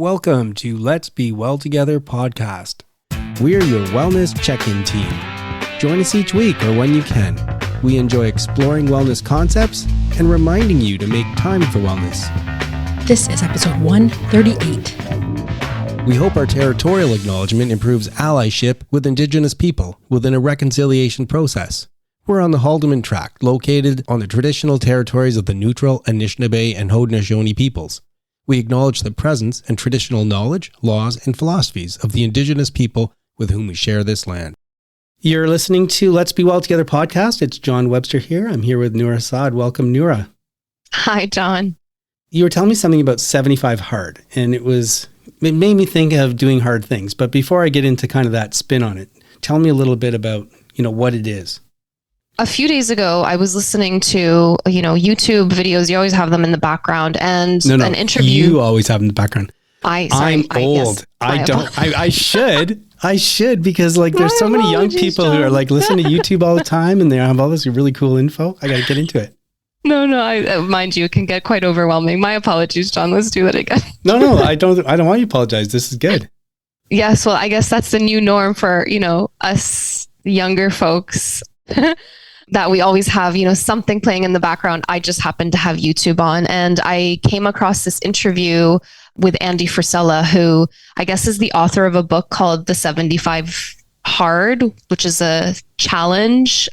Welcome to Let's Be Well Together podcast. We're your wellness check-in team. Join us each week or when you can. We enjoy exploring wellness concepts and reminding you to make time for wellness. This is episode 138. We hope our territorial acknowledgement improves allyship with Indigenous people within a reconciliation process. We're on the Haldeman Tract, located on the traditional territories of the Neutral, Anishinaabe, and Haudenosaunee peoples. We acknowledge the presence and traditional knowledge, laws, and philosophies of the Indigenous people with whom we share this land. You're listening to Let's Be Well Together podcast. It's John Webster here. I'm here with Noura Saad. Welcome, Noura. Hi, John. You were telling me something about 75 hard, and it made me think of doing hard things. But before I get into kind of that spin on it, tell me a little bit about, what it is. A few days ago, I was listening to, YouTube videos. You always have them in the background, and an interview. You always have them in the background. I'm old. I should because there's so many young people John. Who are listening to YouTube all the time, and they have all this really cool info. I got to get into it. No, mind you, it can get quite overwhelming. My apologies, John. Let's do that again. No, I don't want you to apologize. This is good. Yes, well, I guess that's the new norm for, us younger folks. That we always have, something playing in the background. I just happened to have YouTube on, and I came across this interview with Andy Frisella, who I guess is the author of a book called The 75 Hard, which is a challenge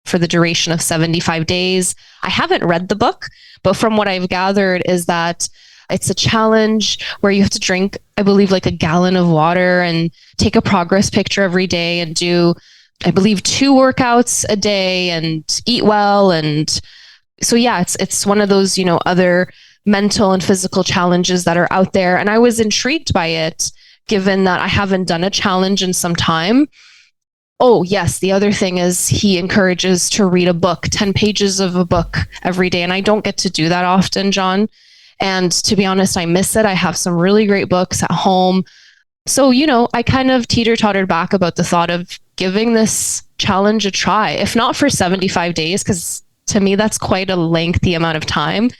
for the duration of 75 days. I haven't read the book, but from what I've gathered is that it's a challenge where you have to drink, I believe, a gallon of water and take a progress picture every day and do, I believe, 2 workouts a day and eat well. And so, yeah, it's one of those, other mental and physical challenges that are out there. And I was intrigued by it, given that I haven't done a challenge in some time. Oh, yes. The other thing is he encourages to read a book, 10 pages of a book every day. And I don't get to do that often, John. And to be honest, I miss it. I have some really great books at home. So, I kind of teeter-tottered back about the thought of giving this challenge a try, if not for 75 days, because to me, that's quite a lengthy amount of time,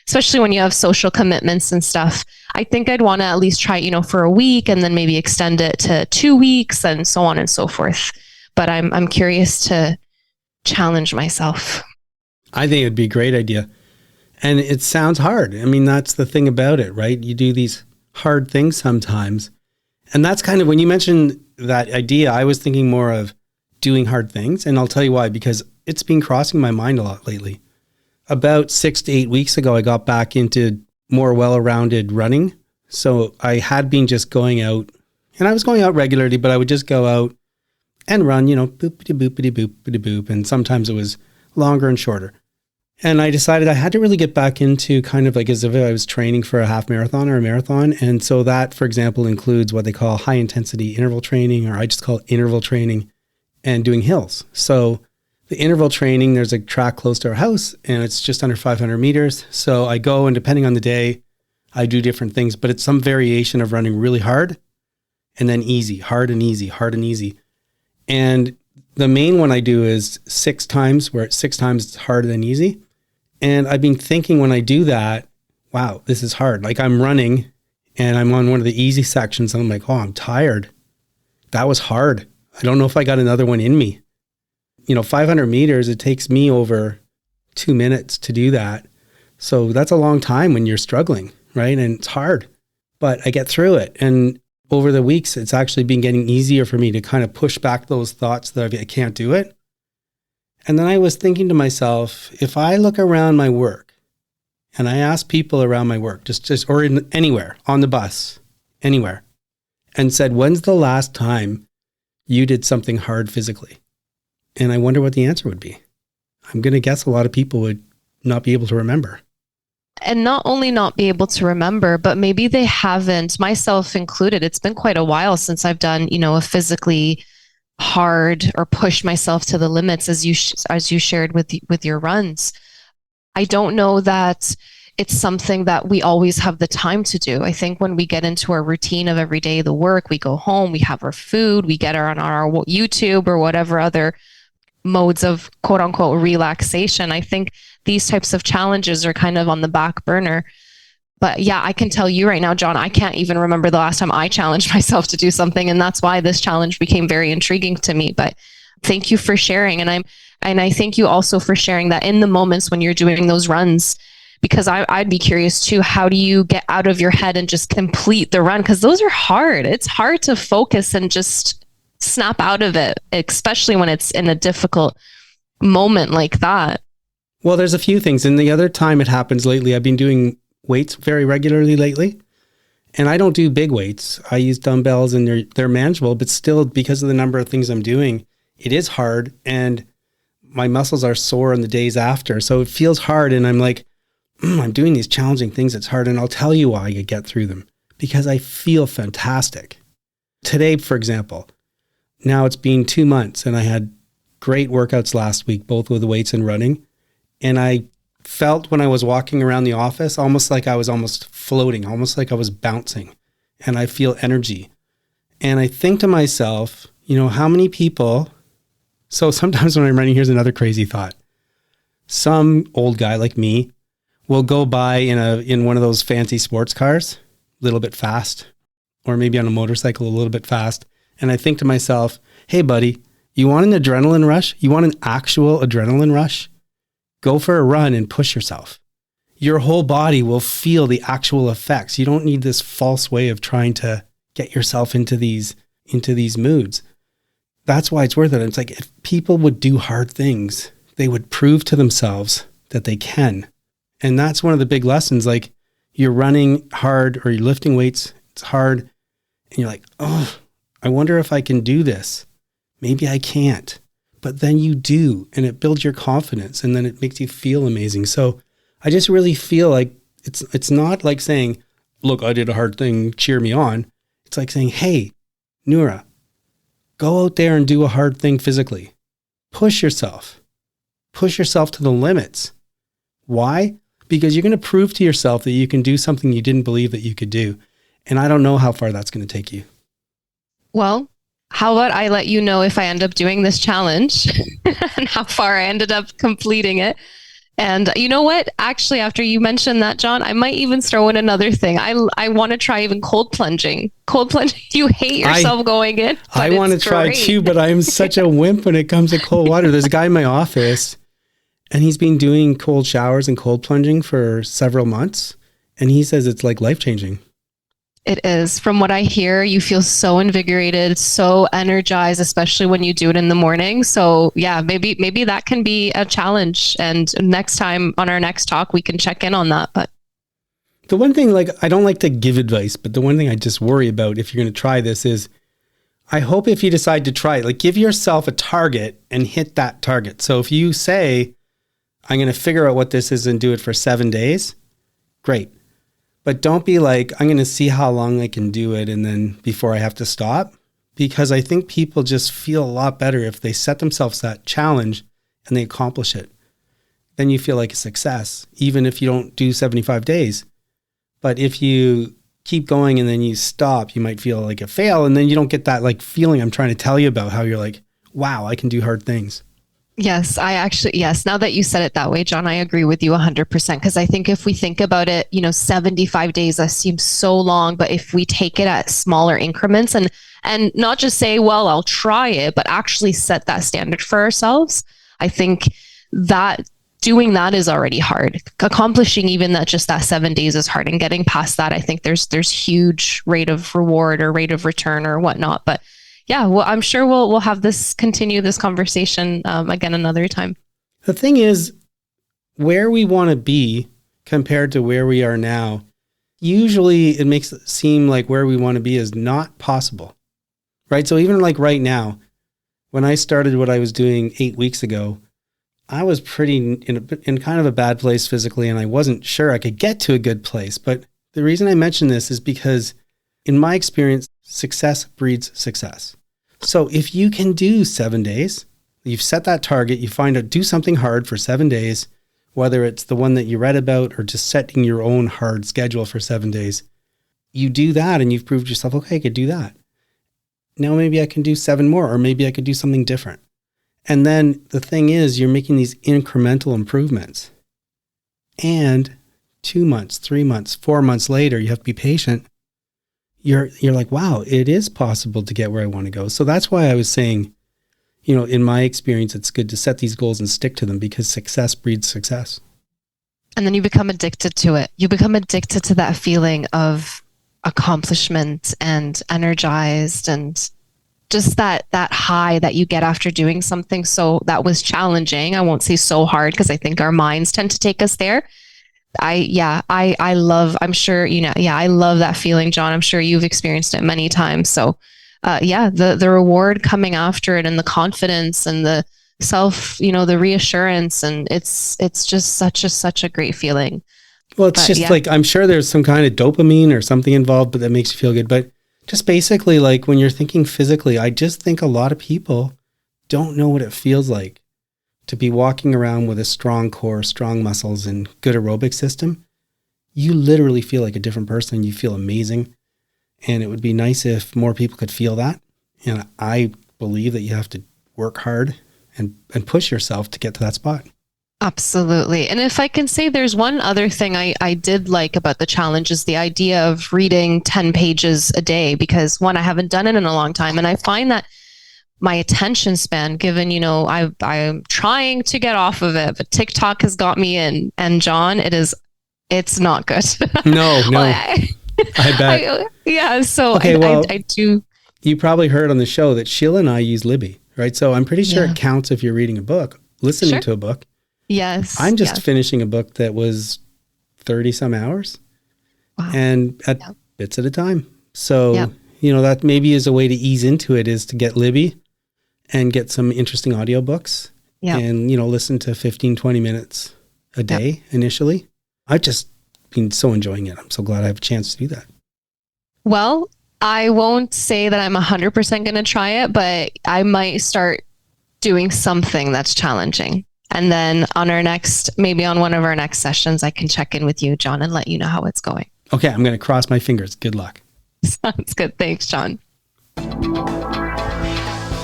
especially when you have social commitments and stuff. I think I'd want to at least try, for a week and then maybe extend it to 2 weeks and so on and so forth. But I'm curious to challenge myself. I think it'd be a great idea. And it sounds hard. I mean, that's the thing about it, right? You do these hard things sometimes. And that's kind of, when you mentioned that idea, I was thinking more of doing hard things. And I'll tell you why, because it's been crossing my mind a lot lately. About 6 to 8 weeks ago, I got back into more well-rounded running. So I had been just going out, and I was going out regularly, but I would just go out and run, boopity-boopity-boopity-boop. And sometimes it was longer and shorter. And I decided I had to really get back into kind of as if I was training for a half marathon or a marathon. And so that, for example, includes what they call high intensity interval training, or I just call it interval training, and doing hills. So the interval training, there's a track close to our house and it's just under 500 meters. So I go, and depending on the day, I do different things, but it's some variation of running really hard and then easy, hard and easy, hard and easy. And the main one I do is 6 times, where it's 6 times it's hard and easy. And I've been thinking when I do that, wow, this is hard. I'm running and I'm on one of the easy sections and I'm like, oh, I'm tired. That was hard. I don't know if I got another one in me. 500 meters, it takes me over 2 minutes to do that. So that's a long time when you're struggling, right? And it's hard, but I get through it. And over the weeks, it's actually been getting easier for me to kind of push back those thoughts that I can't do it. And then I was thinking to myself, if I look around my work and I ask people around my work, or anywhere, on the bus, anywhere, and said, when's the last time you did something hard physically? And I wonder what the answer would be. I'm going to guess a lot of people would not be able to remember. And not only not be able to remember, but maybe they haven't, myself included. It's been quite a while since I've done, a physically hard or pushed myself to the limits, as you shared with your runs. I don't know that it's something that we always have the time to do. I think when we get into our routine of every day, the work, we go home, we have our food, we get on our YouTube or whatever other modes of quote unquote relaxation. I think these types of challenges are kind of on the back burner. But yeah, I can tell you right now, John, I can't even remember the last time I challenged myself to do something. And that's why this challenge became very intriguing to me. But thank you for sharing. And I thank you also for sharing that in the moments when you're doing those runs, because I'd be curious too, how do you get out of your head and just complete the run? Because those are hard. It's hard to focus and just snap out of it, especially when it's in a difficult moment like that. Well, there's a few things. And the other time it happens lately, I've been doing weights very regularly lately. And I don't do big weights. I use dumbbells and they're manageable, but still, because of the number of things I'm doing, it is hard. And my muscles are sore on the days after. So it feels hard. And I'm like, I'm doing these challenging things. It's hard. And I'll tell you why I get through them, because I feel fantastic. Today, for example, now it's been 2 months and I had great workouts last week, both with weights and running. And I felt when I was walking around the office, almost like I was almost floating, almost like I was bouncing, and I feel energy. And I think to myself, how many people, so sometimes when I'm running, here's another crazy thought. Some old guy like me will go by in one of those fancy sports cars, a little bit fast, or maybe on a motorcycle a little bit fast. And I think to myself, hey buddy, you want an adrenaline rush? You want an actual adrenaline rush? Go for a run and push yourself. Your whole body will feel the actual effects. You don't need this false way of trying to get yourself into these moods. That's why it's worth it. It's like, if people would do hard things, they would prove to themselves that they can. And that's one of the big lessons. Like, you're running hard or you're lifting weights, it's hard. And you're like, oh, I wonder if I can do this. Maybe I can't. But then you do, and it builds your confidence, and then it makes you feel amazing. So I just really feel like it's not like saying, look, I did a hard thing, cheer me on. It's like saying, hey, Noura, go out there and do a hard thing physically. Push yourself to the limits. Why? Because you're going to prove to yourself that you can do something you didn't believe that you could do. And I don't know how far that's going to take you. Well, how about I let you know if I end up doing this challenge and how far I ended up completing it. And you know what? Actually, after you mentioned that, John, I might even throw in another thing. I want to try even cold plunging. Cold plunging, you hate yourself going in. I want to try too, but I'm such a wimp when it comes to cold water. There's a guy in my office and he's been doing cold showers and cold plunging for several months. And he says it's like life-changing. It is. From what I hear, you feel so invigorated, so energized, especially when you do it in the morning. So yeah, maybe that can be a challenge. And next time on our next talk, we can check in on that. But the one thing, like, I don't like to give advice, but the one thing I just worry about if you're going to try this is, I hope if you decide to try it, like, give yourself a target and hit that target. So if you say, I'm going to figure out what this is and do it for 7 days, great. But don't be like, I'm going to see how long I can do it and then before I have to stop. Because I think people just feel a lot better if they set themselves that challenge and they accomplish it. Then you feel like a success, even if you don't do 75 days. But if you keep going and then you stop, you might feel like a fail. And then you don't get that like feeling I'm trying to tell you about, how you're like, wow, I can do hard things. Yes, yes. Now that you said it that way, John, I agree with you 100%. Because I think if we think about it, 75 days, that seems so long. But if we take it at smaller increments and not just say, well, I'll try it, but actually set that standard for ourselves, I think that doing that is already hard. Accomplishing even that, just that 7 days is hard. And getting past that, I think there's huge rate of reward or rate of return or whatnot. But yeah, well, I'm sure we'll have continue this conversation again another time. The thing is, where we want to be compared to where we are now, usually it makes it seem like where we want to be is not possible, right? So even like right now, when I started what I was doing 8 weeks ago, I was pretty in kind of a bad place physically, and I wasn't sure I could get to a good place. But the reason I mention this is because in my experience, success breeds success. So if you can do 7 days, you've set that target, you find out, do something hard for 7 days, whether it's the one that you read about or just setting your own hard schedule for 7 days, you do that and you've proved yourself, okay, I could do that. Now maybe I can do 7 more, or maybe I could do something different. And then the thing is, you're making these incremental improvements. And 2 months, 3 months, 4 months later, you have to be patient. You're like, wow, it is possible to get where I want to go. So that's why I was saying, in my experience, it's good to set these goals and stick to them, because success breeds success. And then you become addicted to it. You become addicted to that feeling of accomplishment and energized, and just that high that you get after doing something so that was challenging. I won't say so hard, because I think our minds tend to take us there. I love that feeling, John. I'm sure you've experienced it many times. So the reward coming after it, and the confidence and the self, the reassurance, and it's just such a great feeling. Well, it's just like, I'm sure there's some kind of dopamine or something involved, but that makes you feel good. But just basically, like, when you're thinking physically, I just think a lot of people don't know what it feels like to be walking around with a strong core, strong muscles, and good aerobic system. You literally feel like a different person. You feel amazing. And it would be nice if more people could feel that. And I believe that you have to work hard and push yourself to get to that spot. Absolutely. And if I can say, there's one other thing I did like about the challenge, is the idea of reading 10 pages a day, because one, I haven't done it in a long time. And I find that my attention span, given, I'm trying to get off of it, but TikTok has got me in, and John, it's not good. No. I bet. So okay, I do. You probably heard on the show that Sheila and I use Libby, right? So I'm pretty sure it counts if you're reading a book, listening to a book. Yes. I'm just finishing a book that was 30 some hours. Wow. And at bits at a time. So, that maybe is a way to ease into it, is to get Libby and get some interesting audiobooks and, listen to 15, 20 minutes a day initially. I've just been so enjoying it. I'm so glad I have a chance to do that. Well, I won't say that I'm 100% going to try it, but I might start doing something that's challenging. And then maybe on one of our next sessions, I can check in with you, John, and let you know how it's going. Okay, I'm going to cross my fingers. Good luck. Sounds good. Thanks, John.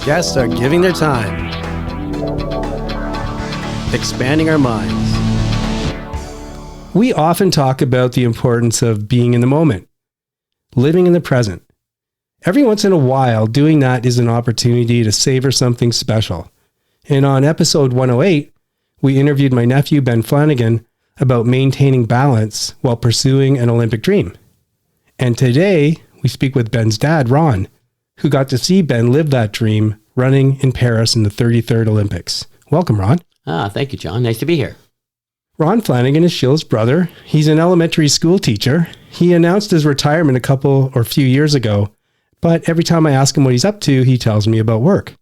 Guests are giving their time, expanding our minds. We often talk about the importance of being in the moment, living in the present. Every once in a while, doing that is an opportunity to savor something special. And on episode 108, we interviewed my nephew, Ben Flanagan, about maintaining balance while pursuing an Olympic dream. And today, we speak with Ben's dad, Ron, who got to see Ben live that dream running in Paris in the 33rd Olympics. Welcome, Ron. Thank you, John. Nice to be here. Ron Flanagan is Sheila's brother. He's an elementary school teacher. He announced his retirement a few years ago, but every time I ask him what he's up to, he tells me about work.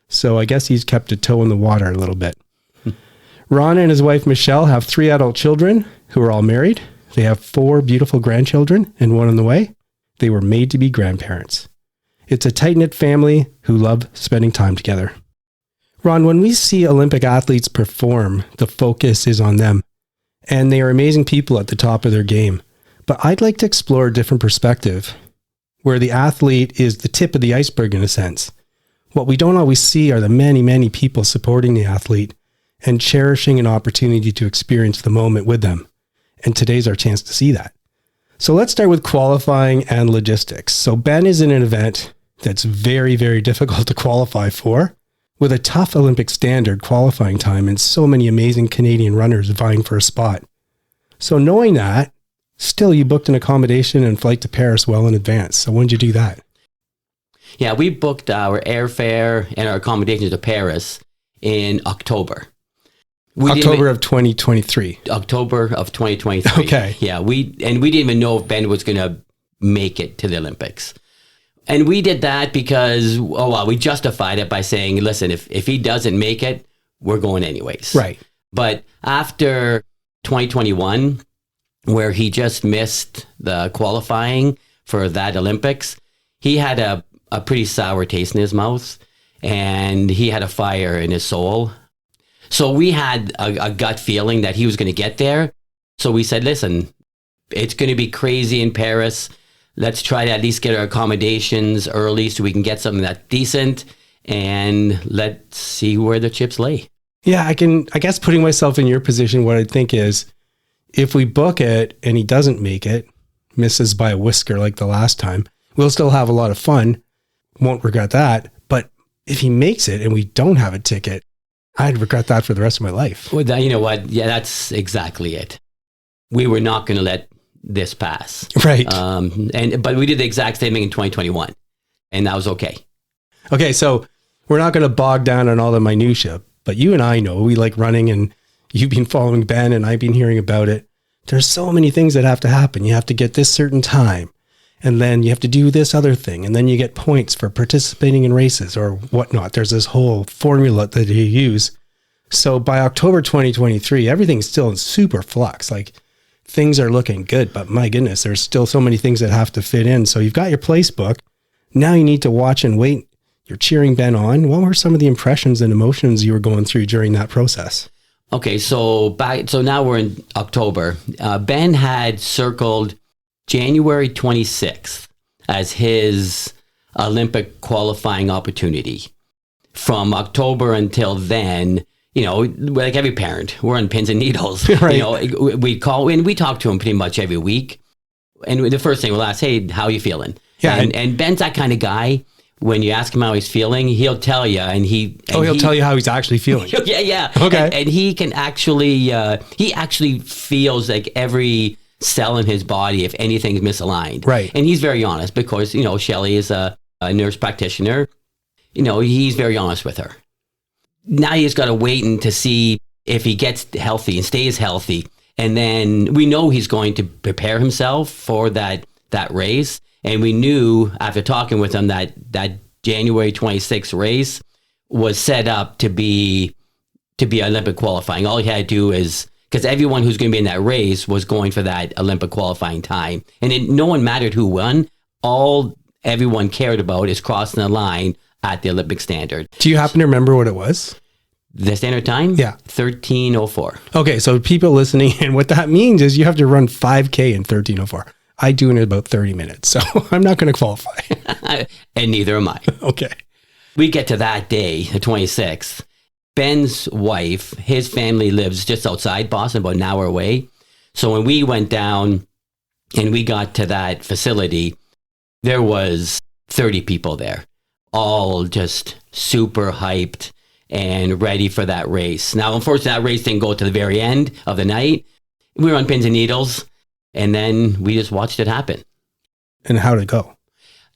So I guess he's kept a toe in the water a little bit. Ron and his wife, Michelle, have 3 adult children who are all married. They have 4 beautiful grandchildren and 1 on the way. They were made to be grandparents. It's a tight-knit family who love spending time together. Ron, when we see Olympic athletes perform, the focus is on them. And they are amazing people at the top of their game. But I'd like to explore a different perspective, where the athlete is the tip of the iceberg in a sense. What we don't always see are the many, many people supporting the athlete and cherishing an opportunity to experience the moment with them. And today's our chance to see that. So let's start with qualifying and logistics. So Ben is in an event that's very, very difficult to qualify for, with a tough Olympic standard qualifying time and so many amazing Canadian runners vying for a spot. So knowing that, still you booked an accommodation and flight to Paris well in advance. So when did you do that? Yeah, we booked our airfare and our accommodations to Paris in October. October of 2023. October of 2023. Okay. Yeah, we didn't even know if Ben was going to make it to the Olympics. And we did that because, we justified it by saying, listen, if he doesn't make it, we're going anyways. Right. But after 2021, where he just missed the qualifying for that Olympics, he had a pretty sour taste in his mouth, and he had a fire in his soul. So we had a gut feeling that he was going to get there. So we said, listen, it's going to be crazy in Paris. Let's try to at least get our accommodations early so we can get something that's decent, and let's see where the chips lay. Yeah, I guess putting myself in your position, what I think is, if we book it and he doesn't make it, misses by a whisker like the last time, we'll still have a lot of fun. Won't regret that. But if he makes it and we don't have a ticket, I'd regret that for the rest of my life. Well, you know what? Yeah, that's exactly it. We were not going to let this pass. Right. But we did the exact same thing in 2021, and that was okay. Okay, so we're not going to bog down on all the minutia, but you and I know we like running, and you've been following Ben and I've been hearing about it. There's so many things that have to happen. You have to get this certain time, and then you have to do this other thing, and then you get points for participating in races or whatnot. There's this whole formula that you use. So by October 2023, everything's still in super flux. Like, things are looking good, but my goodness, there's still so many things that have to fit in. So you've got your place book. Now you need to watch and wait. You're cheering Ben on. What were some of the impressions and emotions you were going through during that process? Okay, so now we're in October. Ben had circled January 26th as his Olympic qualifying opportunity. From October until then, you know, like every parent, we're on pins and needles. Right. You know, we call and we talk to him pretty much every week. And the first thing we'll ask, hey, how are you feeling? Yeah, and Ben's that kind of guy. When you ask him how he's feeling, he'll tell you, he'll tell you how he's actually feeling. Yeah. Okay. And he can actually, he actually feels like every cell in his body, if anything's misaligned. Right. And he's very honest because, you know, Shelley is a nurse practitioner. You know, he's very honest with her. Now he's got to wait and to see if he gets healthy and stays healthy. And then we know he's going to prepare himself for that race. And we knew after talking with him that January 26th race was set up to be Olympic qualifying. All he had to do is, because everyone who's going to be in that race was going for that Olympic qualifying time. And no one mattered who won. All everyone cared about is crossing the line at the Olympic standard. Do you happen to remember what it was? The standard time? Yeah. 13:04. Okay, so people listening, and what that means is you have to run 5K in 13:04. I do in about 30 minutes, so I'm not going to qualify. And neither am I. Okay. We get to that day, the 26th. Ben's wife, his family lives just outside Boston, about an hour away. So when we went down and we got to that facility, there was 30 people there, all just super hyped and ready for that race. Now, unfortunately, that race didn't go to the very end of the night. We were on pins and needles, and then we just watched it happen. And how'd it go?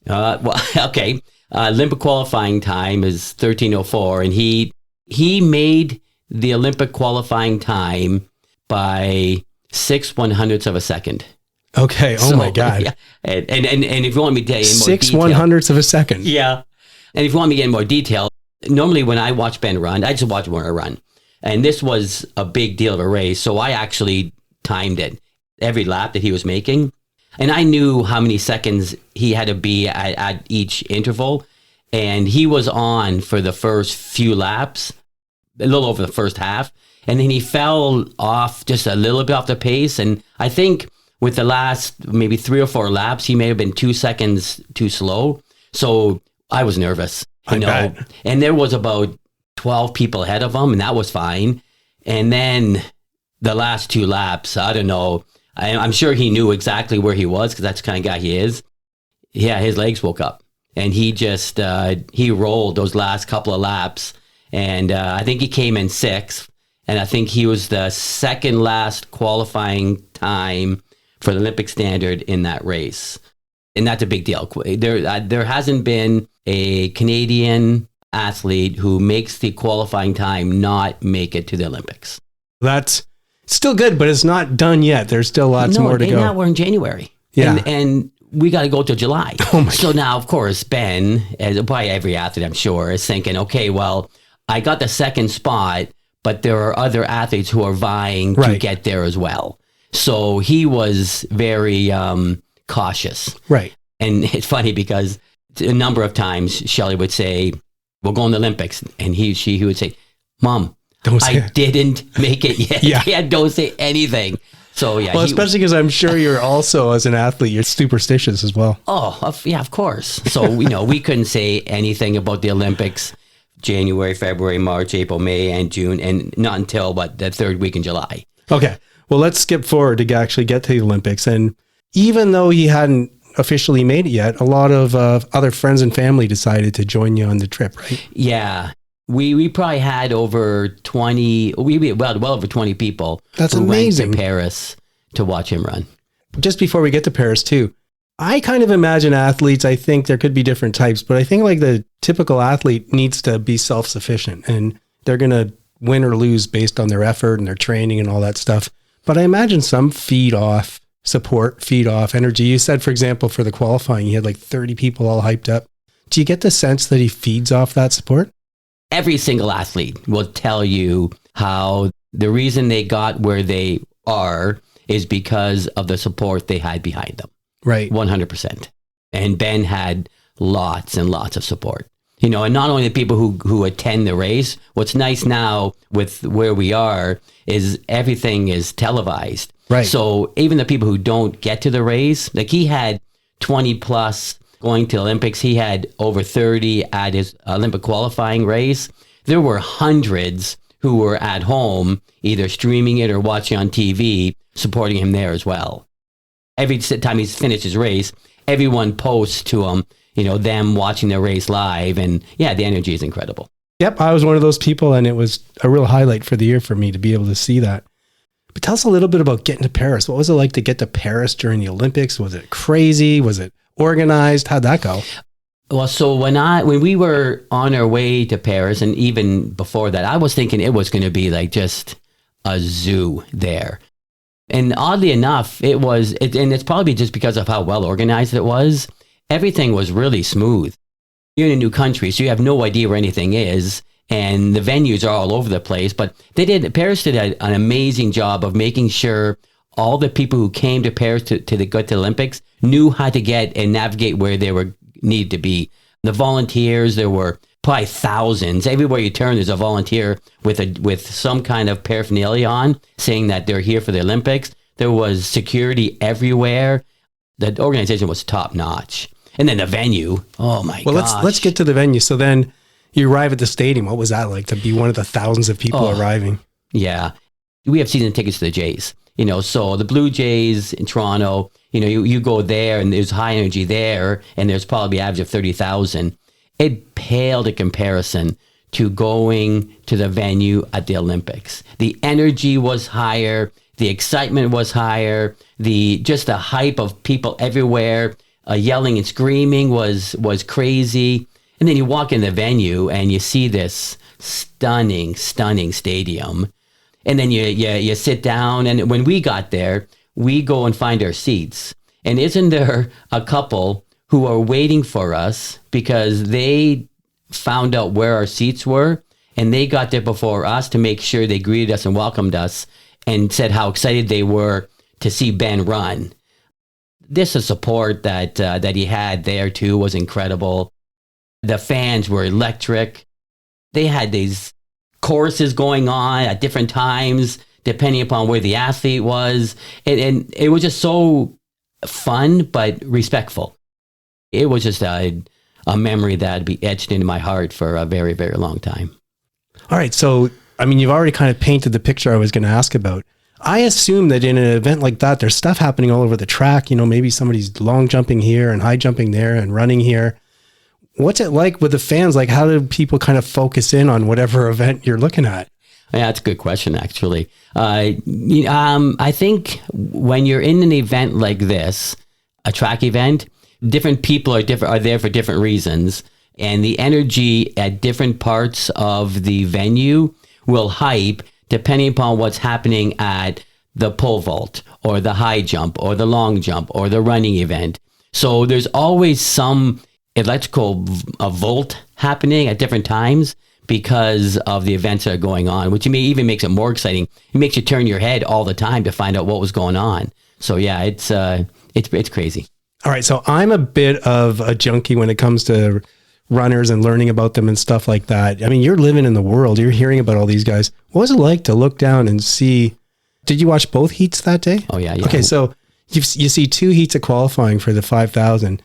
Okay. Olympic qualifying time is 13:04, and he made the Olympic qualifying time by 6/100ths of a second. Okay. Oh, my God. Yeah. And if you want me to tell you in more 6/100ths of a second. Yeah. And if you want me to get in more detail, normally when I watch Ben run, I just watch him run. And this was a big deal of a race. So I actually timed it, every lap that he was making. And I knew how many seconds he had to be at each interval. And he was on for the first few laps, a little over the first half. And then he fell off just a little bit off the pace. And I think with the last maybe 3 or 4 laps, he may have been 2 seconds too slow. So I was nervous, you know. Bet. And there was about 12 people ahead of him, and that was fine. And then the last 2 laps, I don't know. I'm sure he knew exactly where he was because that's the kind of guy he is. Yeah, his legs woke up, and he just he rolled those last couple of laps, and I think he came in 6th, and I think he was the second last qualifying time for the Olympic standard in that race, and that's a big deal. There hasn't been a Canadian athlete who makes the qualifying time not make it to the Olympics. That's still good, but it's not done yet. There's still lots more to go. Now we're in January. Yeah. And we got to go to July. Oh my so now, of course, Ben, as probably every athlete, I'm sure, is thinking, okay, well, I got the second spot, but there are other athletes who are vying to get there as well. So he was very cautious. Right. And it's funny because a number of times Shelley would say, we'll go in the Olympics. And he would say, Mom, I didn't make it yet. Yeah, don't say anything. So yeah. Well, especially because I'm sure you're also, as an athlete, you're superstitious as well. Oh, yeah, of course. So, we couldn't say anything about the Olympics January, February, March, April, May, and June, and not until, the 3rd week in July. Okay. Well, let's skip forward to actually get to the Olympics. And even though he hadn't officially made it yet, a lot of other friends and family decided to join you on the trip, right? Yeah. We probably had over 20, well over 20 people. That's who amazing. Went to Paris to watch him run. Just before we get to Paris too, I kind of imagine athletes, I think there could be different types, but I think like the typical athlete needs to be self-sufficient and they're going to win or lose based on their effort and their training and all that stuff. But I imagine some feed off support, feed off energy. You said, for example, for the qualifying, he had like 30 people all hyped up. Do you get the sense that he feeds off that support? Every single athlete will tell you how the reason they got where they are is because of the support they had behind them. Right. 100%. And Ben had lots and lots of support. You know, and not only the people who attend the race, what's nice now with where we are is everything is televised. Right. So even the people who don't get to the race, like he had 20 plus going to Olympics. He had over 30 at his Olympic qualifying race. There were hundreds who were at home, either streaming it or watching on TV, supporting him there as well. Every time he's finished his race, everyone posts to him, you know, them watching the race live. And yeah, the energy is incredible. Yep, I was one of those people, and it was a real highlight for the year for me to be able to see that. But tell us a little bit about getting to Paris. What was it like to get to Paris during the Olympics? Was it crazy? Was it organized? How'd that go? Well, so when we were on our way to Paris, and even before that, I was thinking it was going to be like just a zoo there. And oddly enough, and it's probably just because of how well organized it was. Everything was really smooth. You're in a new country, so you have no idea where anything is, and the venues are all over the place. But Paris did an amazing job of making sure all the people who came to Paris to go to the Olympics knew how to get and navigate where they were needed to be. The volunteers, there were probably thousands. Everywhere you turn, there's a volunteer with some kind of paraphernalia on, saying that they're here for the Olympics. There was security everywhere. The organization was top notch. And then the venue, oh my gosh. Well, let's get to the venue. So then you arrive at the stadium. What was that like to be one of the thousands of people arriving? Yeah. We have season tickets to the Jays. You know, so the Blue Jays in Toronto, you know, you go there and there's high energy there and there's probably average of 30,000. It paled in comparison to going to the venue at the Olympics. The energy was higher. The excitement was higher. Just the hype of people everywhere, yelling and screaming was crazy. And then you walk in the venue and you see this stunning stadium. And then you sit down, and when we got there, we go and find our seats. And isn't there a couple who are waiting for us because they found out where our seats were, and they got there before us to make sure they greeted us and welcomed us and said how excited they were to see Ben run. This support that he had there too was incredible. The fans were electric. They had these choruses going on at different times, depending upon where the athlete was. And it was just so fun, but respectful. It was just a memory that would be etched into my heart for a very, very long time. All right. So, I mean, you've already kind of painted the picture I was going to ask about. I assume that in an event like that, there's stuff happening all over the track. You know, maybe somebody's long jumping here and high jumping there and running here. What's it like with the fans? Like, how do people kind of focus in on whatever event you're looking at? Yeah, that's a good question, actually. I think when you're in an event like this, a track event, different people are there for different reasons. And the energy at different parts of the venue will hype depending upon what's happening at the pole vault or the high jump or the long jump or the running event. So there's always some electrical volt happening at different times because of the events that are going on, which even makes it more exciting. It makes you turn your head all the time to find out what was going on. So yeah, it's crazy. All right. So I'm a bit of a junkie when it comes to runners and learning about them and stuff like that. I mean, you're living in the world. You're hearing about all these guys. What was it like to look down and see? Did you watch both heats that day? Oh, yeah. Okay. So you see two heats of qualifying for the 5,000.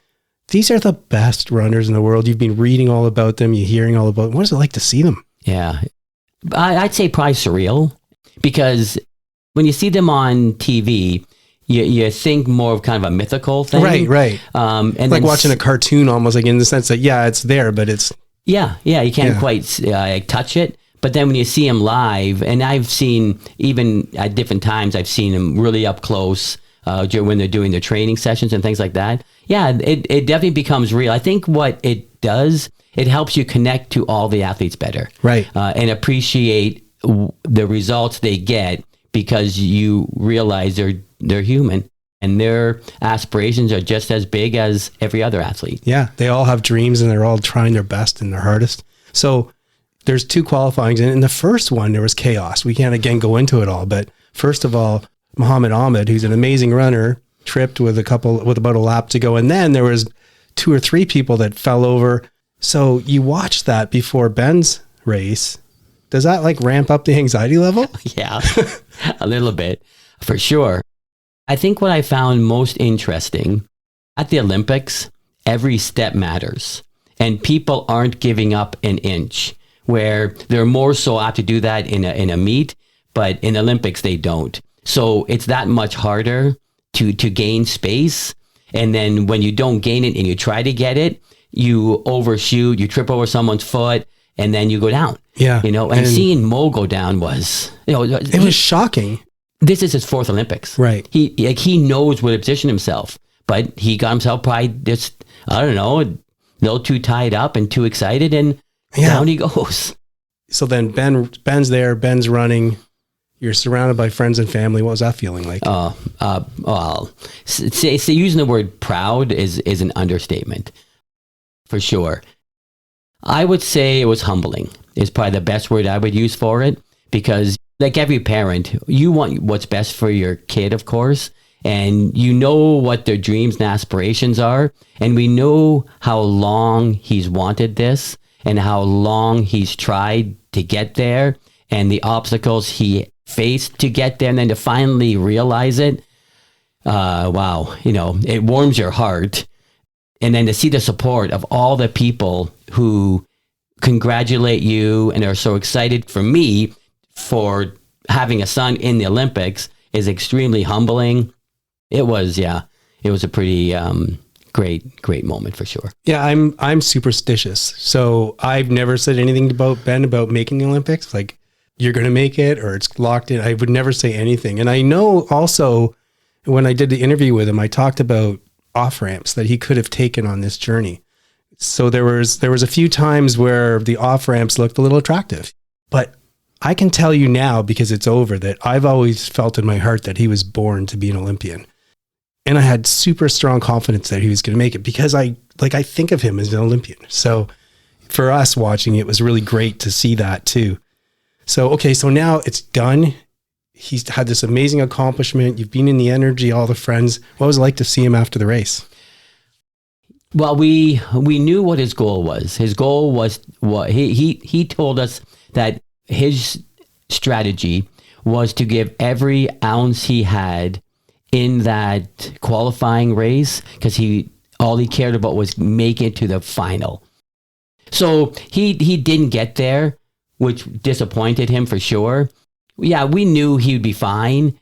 These are the best runners in the world. You've been reading all about them. You're hearing all about them. What is it like to see them? Yeah. I'd say probably surreal because when you see them on TV, you think more of kind of a mythical thing. Right. And like then watching a cartoon almost, like in the sense that, yeah, it's there, but it's... Yeah, you can't quite touch it. But then when you see him live, and I've seen, even at different times, I've seen him really up close when they're doing their training sessions and things like that. Yeah, it definitely becomes real. I think what it does, it helps you connect to all the athletes better. Right. And appreciate the results they get, because you realize they're human and their aspirations are just as big as every other athlete. Yeah, they all have dreams and they're all trying their best and their hardest. So there's 2 qualifyings. And in the first one, there was chaos. We can't, again, go into it all. But first of all, Muhammad Ahmed, who's an amazing runner, tripped with about a lap to go. And then there was 2 or 3 people that fell over. So you watched that before Ben's race. Does that like ramp up the anxiety level? Yeah, a little bit, for sure. I think what I found most interesting at the Olympics, every step matters, and people aren't giving up an inch, where they're more so apt to do that in a meet, but in Olympics they don't. So it's that much harder to gain space. And then when you don't gain it and you try to get it, you overshoot, you trip over someone's foot, and then you go down. Yeah. And seeing Mo go down was, it was shocking. This is his 4th Olympics. Right. He knows where to position himself, but he got himself probably just, I don't know, a little too tied up and too excited, and down he goes. So then Ben's there, Ben's running. You're surrounded by friends and family. What was that feeling like? Well, using the word proud is an understatement, for sure. I would say it was humbling is probably the best word I would use for it, because like every parent, you want what's best for your kid, of course, and you know what their dreams and aspirations are. And we know how long he's wanted this and how long he's tried to get there and the obstacles he faced to get there, and then to finally realize it. Wow. It warms your heart. And then to see the support of all the people who congratulate you and are so excited for me for having a son in the Olympics is extremely humbling. It was a pretty great moment for sure. Yeah, I'm superstitious. So I've never said anything about Ben about making the Olympics. Like, you're going to make it or it's locked in. I would never say anything. And I know also when I did the interview with him, I talked about off ramps that he could have taken on this journey. So there was a few times where the off ramps looked a little attractive, but I can tell you now, because it's over, that I've always felt in my heart that he was born to be an Olympian. And I had super strong confidence that he was going to make it, because I think of him as an Olympian. So for us watching, it was really great to see that too. So, okay, so now it's done. He's had this amazing accomplishment. You've been in the energy, all the friends. What was it like to see him after the race? Well, we knew what his goal was. His goal was what he told us that his strategy was to give every ounce he had in that qualifying race, because all he cared about was making it to the final. So he didn't get there, which disappointed him for sure. Yeah, we knew he would be fine.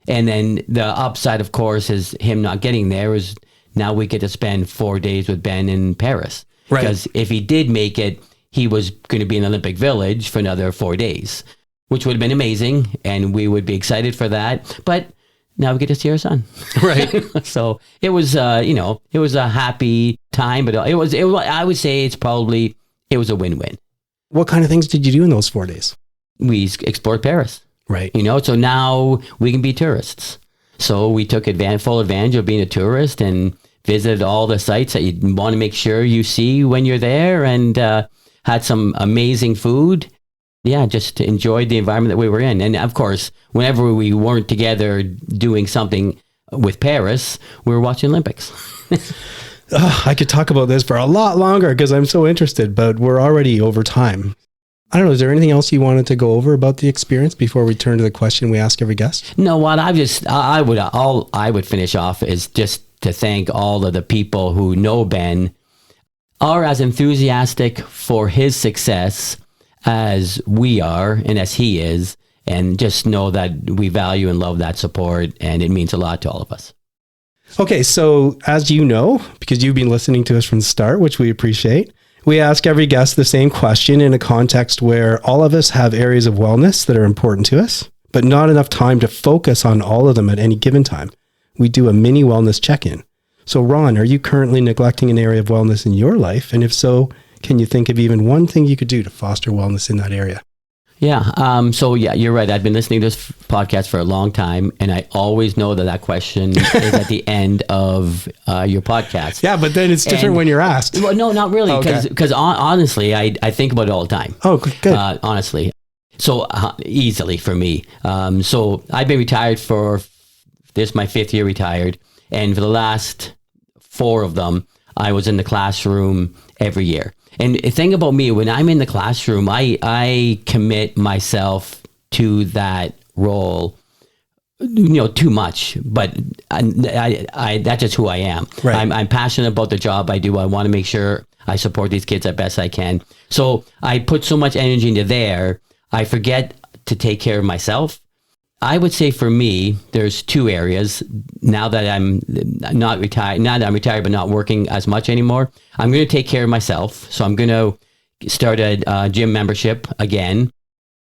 And then the upside, of course, is him not getting there is now we get to spend 4 days with Ben in Paris. Right. Because if he did make it, he was going to be in Olympic Village for another 4 days, which would have been amazing. And we would be excited for that. But now we get to see our son. Right. So it was, it was a happy time, but I would say it was a win-win. What kind of things did you do in those 4 days? We explored Paris. Right. So now we can be tourists. So we took full advantage of being a tourist and visited all the sites that you want to make sure you see when you're there, and had some amazing food. Yeah, just enjoyed the environment that we were in. And of course, whenever we weren't together doing something with Paris, we were watching Olympics. I could talk about this for a lot longer because I'm so interested, but we're already over time. I don't know. Is there anything else you wanted to go over about the experience before we turn to the question we ask every guest? No, what I would finish off is just to thank all of the people who know Ben, are as enthusiastic for his success as we are and as he is. and just know that we value and love that support, and it means a lot to all of us. Okay, so as you know, because you've been listening to us from the start, which we appreciate, we ask every guest the same question in a context where all of us have areas of wellness that are important to us, but not enough time to focus on all of them at any given time. We do a mini wellness check-in. So Ron, are you currently neglecting an area of wellness in your life? And if so, can you think of even one thing you could do to foster wellness in that area? Yeah. So yeah, you're right. I've been listening to this podcast for a long time, and I always know that question is at the end of your podcast. Yeah, but then it's different when you're asked. Well, no, not really. Because Okay. honestly, I think about it all the time. Oh, good. Honestly. So easily for me. So I've been retired this is my 5th year retired. And for the last 4 of them, I was in the classroom every year. And the thing about me, when I'm in the classroom, I commit myself to that role, too much, but I that's just who I am. Right. I'm passionate about the job I do. I want to make sure I support these kids as best I can. So I put so much energy into there, I forget to take care of myself. I would say for me, there's 2 areas now that I'm not retired, now that I'm retired, but not working as much anymore. I'm going to take care of myself. So I'm going to start a gym membership again,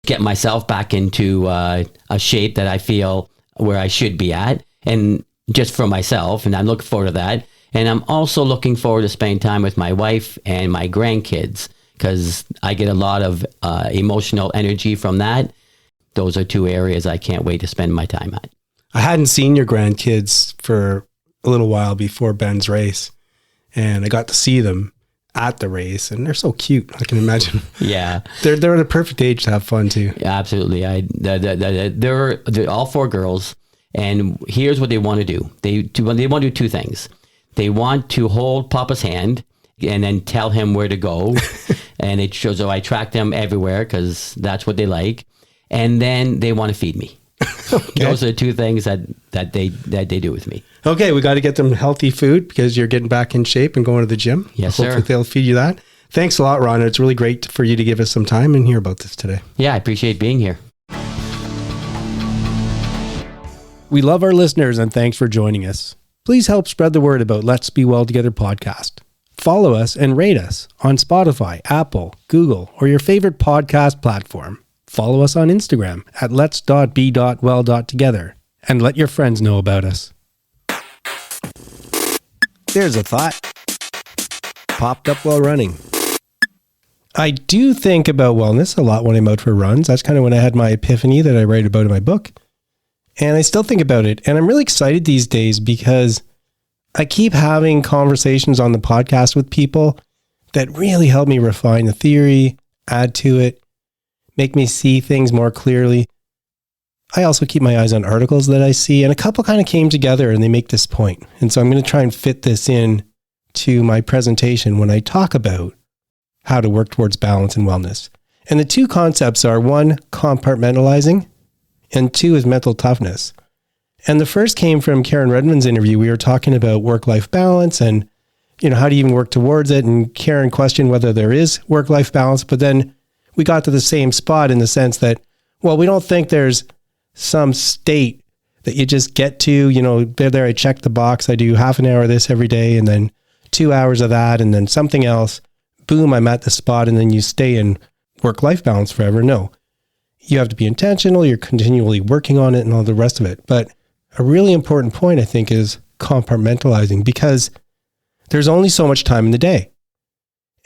get myself back into a shape that I feel where I should be at, and just for myself. And I'm looking forward to that. And I'm also looking forward to spending time with my wife and my grandkids, because I get a lot of emotional energy from that. Those are 2 areas I can't wait to spend my time at. I hadn't seen your grandkids for a little while before Ben's race, and I got to see them at the race, and they're so cute. I can imagine. Yeah, they're at a perfect age to have fun too. Yeah, absolutely. They're all 4 girls, and here's what they want to do. They want to do 2 things. They want to hold Papa's hand and then tell him where to go, and so I track them everywhere because that's what they like. And then they want to feed me. Okay. Those are the 2 things that they do with me. Okay, we got to get them healthy food because you're getting back in shape and going to the gym. Yes, Hopefully sir. they'll feed you that. Thanks a lot, Ron. It's really great for you to give us some time and hear about this today. Yeah, I appreciate being here. We love our listeners and thanks for joining us. Please help spread the word about Let's Be Well Together podcast. Follow us and rate us on Spotify, Apple, Google, or your favorite podcast platform. Follow us on Instagram at lets.be.well.together and let your friends know about us. There's a thought. Popped up while running. I do think about wellness a lot when I'm out for runs. That's kind of when I had my epiphany that I write about in my book. And I still think about it. And I'm really excited these days because I keep having conversations on the podcast with people that really help me refine the theory, add to it, make me see things more clearly. I also keep my eyes on articles that I see, and a couple kind of came together and they make this point. And so I'm going to try and fit this in to my presentation when I talk about how to work towards balance and wellness. And the 2 concepts are 1, compartmentalizing, and 2 is mental toughness. And the first came from Karen Redmond's interview. We were talking about work-life balance and, how do you even work towards it? And Karen questioned whether there is work-life balance, but then we got to the same spot in the sense that, well, we don't think there's some state that you just get to, there I check the box, I do half an hour of this every day and then 2 hours of that and then something else, boom, I'm at the spot and then you stay in work-life balance forever. No, you have to be intentional, you're continually working on it and all the rest of it. But a really important point, I think, is compartmentalizing because there's only so much time in the day.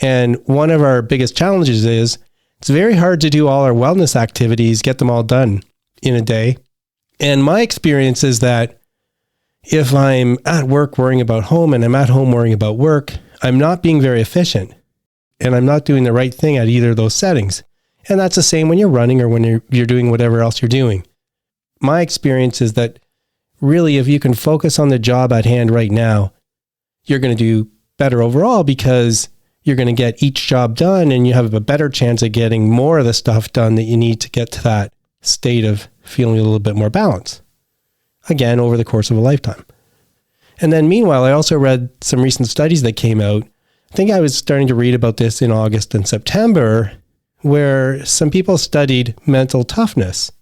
And one of our biggest challenges is it's very hard to do all our wellness activities, get them all done in a day. And my experience is that if I'm at work worrying about home and I'm at home worrying about work, I'm not being very efficient and I'm not doing the right thing at either of those settings. And that's the same when you're running or when you're doing whatever else you're doing. My experience is that really, if you can focus on the job at hand right now, you're going to do better overall because you're going to get each job done and you have a better chance of getting more of the stuff done that you need to get to that state of feeling a little bit more balanced. Again, over the course of a lifetime. And then meanwhile, I also read some recent studies that came out. I think I was starting to read about this in August and September, where some people studied mental toughness.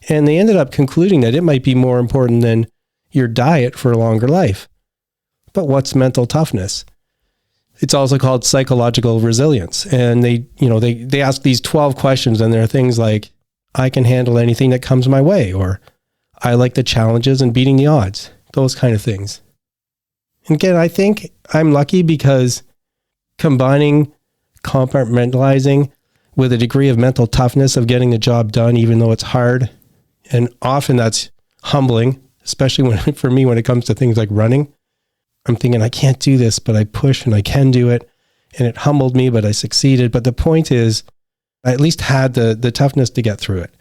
And they ended up concluding that it might be more important than your diet for a longer life. But what's mental toughness? It's also called psychological resilience. And they ask these 12 questions, and there are things like, I can handle anything that comes my way, or I like the challenges and beating the odds, those kind of things. And again, I think I'm lucky because combining compartmentalizing with a degree of mental toughness of getting the job done, even though it's hard, and often that's humbling, especially for me when it comes to things like running. I'm thinking, I can't do this, but I push and I can do it. And it humbled me, but I succeeded. But the point is, I at least had the toughness to get through it.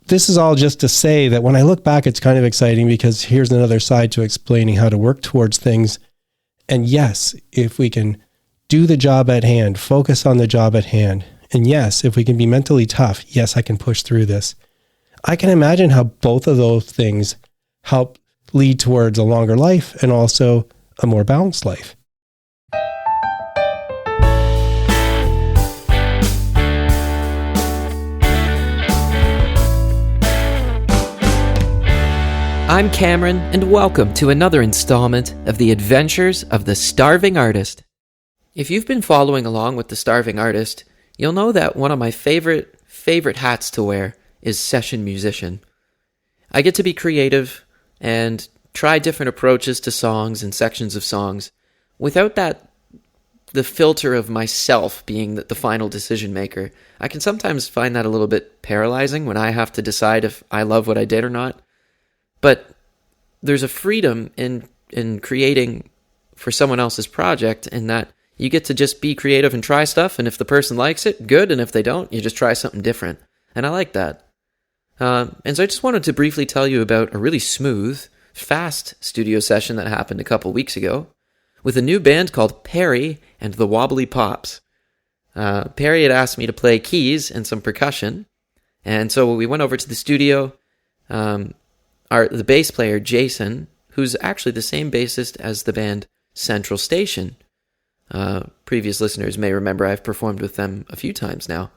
This is all just to say that when I look back, it's kind of exciting because here's another side to explaining how to work towards things. And yes, if we can do the job at hand, focus on the job at hand. And yes, if we can be mentally tough, yes, I can push through this. I can imagine how both of those things help lead towards a longer life and also a more balanced life. I'm Cameron, and welcome to another installment of The Adventures of the Starving Artist. If you've been following along with The Starving Artist, you'll know that one of my favorite hats to wear is session musician. I get to be creative and try different approaches to songs and sections of songs without the filter of myself being the final decision maker. I can sometimes find that a little bit paralyzing when I have to decide if I love what I did or not. But there's a freedom in creating for someone else's project in that you get to just be creative and try stuff, and if the person likes it, good, and if they don't, you just try something different. And I like that. And so I just wanted to briefly tell you about a really smooth, fast studio session that happened a couple weeks ago with a new band called Perry and the Wobbly Pops. Perry had asked me to play keys and some percussion, and so we went over to the studio. The bass player, Jason, who's actually the same bassist as the band Central Station. Previous listeners may remember I've performed with them a few times now.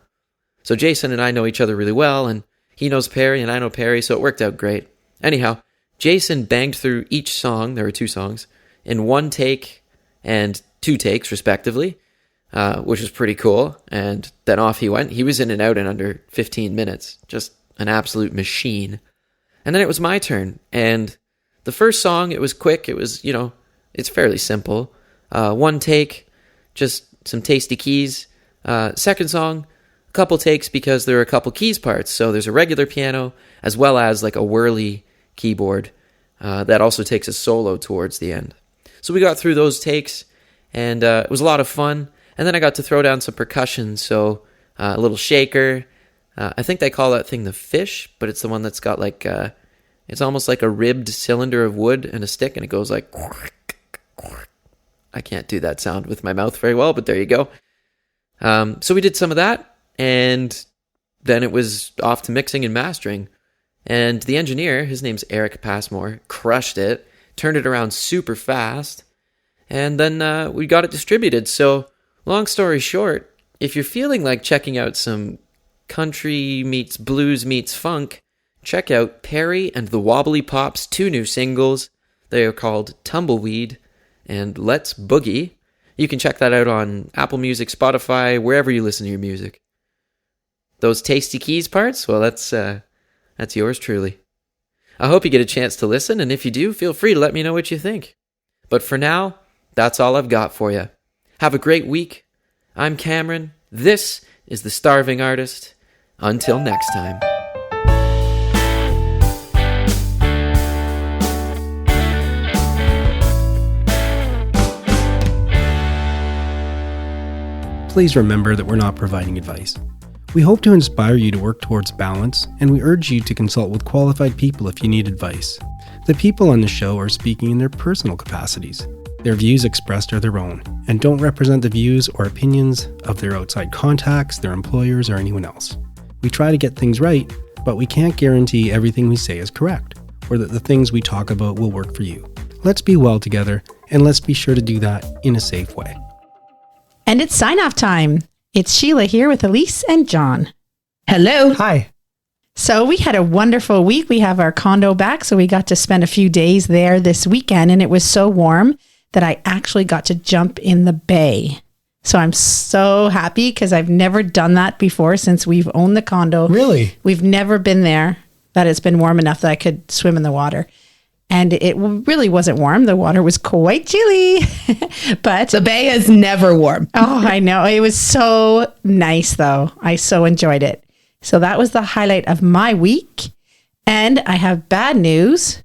So Jason and I know each other really well, and he knows Perry and I know Perry, so it worked out great. Anyhow, Jason banged through each song, there were 2 songs, in 1 take and 2 takes, respectively, which was pretty cool, and then off he went. He was in and out in under 15 minutes, just an absolute machine. And then it was my turn, and the first song, it was quick, it was, it's fairly simple. 1 take, just some tasty keys. Second song, a couple takes because there are a couple keys parts, so there's a regular piano, as well as like a whirly keyboard that also takes a solo towards the end. So we got through those takes, and it was a lot of fun, and then I got to throw down some percussion, so a little shaker. I think they call that thing the fish, but it's the one that's got like, it's almost like a ribbed cylinder of wood and a stick, and it goes like, I can't do that sound with my mouth very well, but there you go. So we did some of that, and then it was off to mixing and mastering. And the engineer, his name's Eric Passmore, crushed it, turned it around super fast, and then we got it distributed. So long story short, if you're feeling like checking out some country meets blues meets funk, check out Perry and the Wobbly Pops' 2 new singles. They are called Tumbleweed and Let's Boogie. You can check that out on Apple Music, Spotify, wherever you listen to your music. Those tasty keys parts, well, that's yours truly. I hope you get a chance to listen, and if you do, feel free to let me know what you think. But for now, that's all I've got for you. Have a great week. I'm Cameron. This is The Starving Artist. Until next time. Please remember that we're not providing advice. We hope to inspire you to work towards balance, and we urge you to consult with qualified people if you need advice. The people on the show are speaking in their personal capacities. Their views expressed are their own, and don't represent the views or opinions of their outside contacts, their employers, or anyone else. We try to get things right, but we can't guarantee everything we say is correct, or that the things we talk about will work for you. Let's be well together, and let's be sure to do that in a safe way. And it's sign-off time. It's Sheila here with Elise and John. Hello. Hi. So we had a wonderful week. We have our condo back, so we got to spend a few days there this weekend, and it was so warm that I actually got to jump in the bay. So I'm so happy because I've never done that before since we've owned the condo. Really? We've never been there that it's been warm enough that I could swim in the water. And it really wasn't warm. The water was quite chilly, but The bay is never warm. oh, I know. It was so nice though. I so enjoyed it. So that was the highlight of my week. And I have bad news.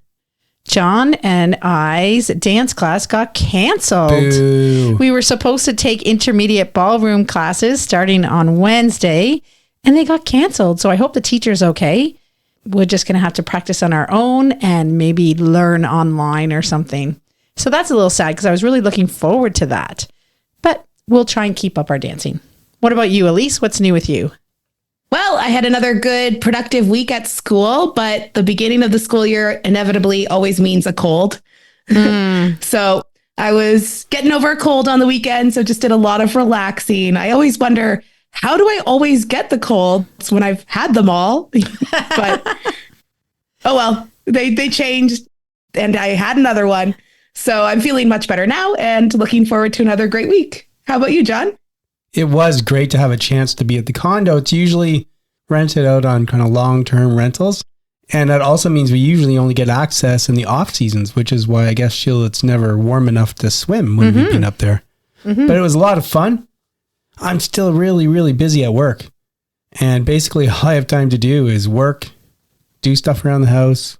John and I's dance class got canceled. Boo. We were supposed to take intermediate ballroom classes starting on Wednesday, and they got canceled. So I hope the teacher's okay. We're just going to have to practice on our own and maybe learn online or something. So that's a little sad because I was really looking forward to that. But we'll try and keep up our dancing. What about you, Elise? What's new with you? Well, I had another good, productive week at school, but the beginning of the school year inevitably always means a cold. So I was getting over a cold on the weekend, so just did a lot of relaxing. I always wonder, how do I always get the colds when I've had them all? But oh well, they changed and I had another one. So I'm feeling much better now and looking forward to another great week. How about you, John? It was great to have a chance to be at the condo. It's usually rented out on kind of long-term rentals. And that also means we usually only get access in the off seasons, which is why I guess, Sheila, it's never warm enough to swim when we've been up there. But it was a lot of fun. I'm still really, really busy at work. And basically all I have time to do is work, do stuff around the house,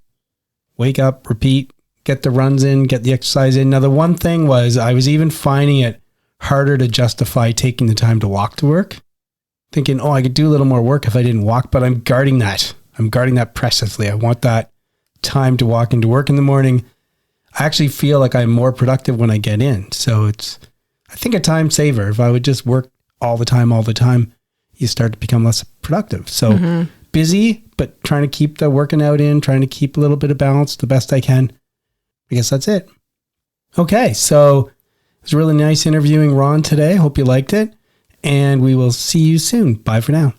wake up, repeat, get the runs in, get the exercise in. Now, the one thing was I was even finding it harder to justify taking the time to walk to work. Thinking, oh, I could do a little more work if I didn't walk, but I'm guarding that. I'm guarding that preciously. I want that time to walk into work in the morning. I actually feel like I'm more productive when I get in. So it's, I think, a time saver. If I would just work all the time, you start to become less productive. So busy, but trying to keep the working out in, trying to keep a little bit of balance the best I can. I guess that's it. Okay, so it was really nice interviewing Ron today. Hope you liked it. And we will see you soon. Bye for now.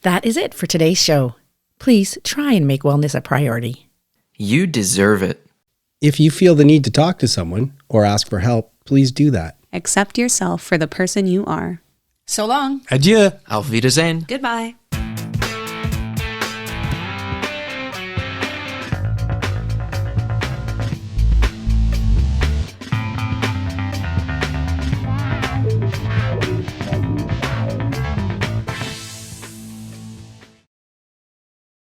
That is it for today's show. Please try and make wellness a priority. You deserve it. If you feel the need to talk to someone or ask for help, please do that. Accept yourself for the person you are. So long. Adieu. Auf Wiedersehen. Goodbye.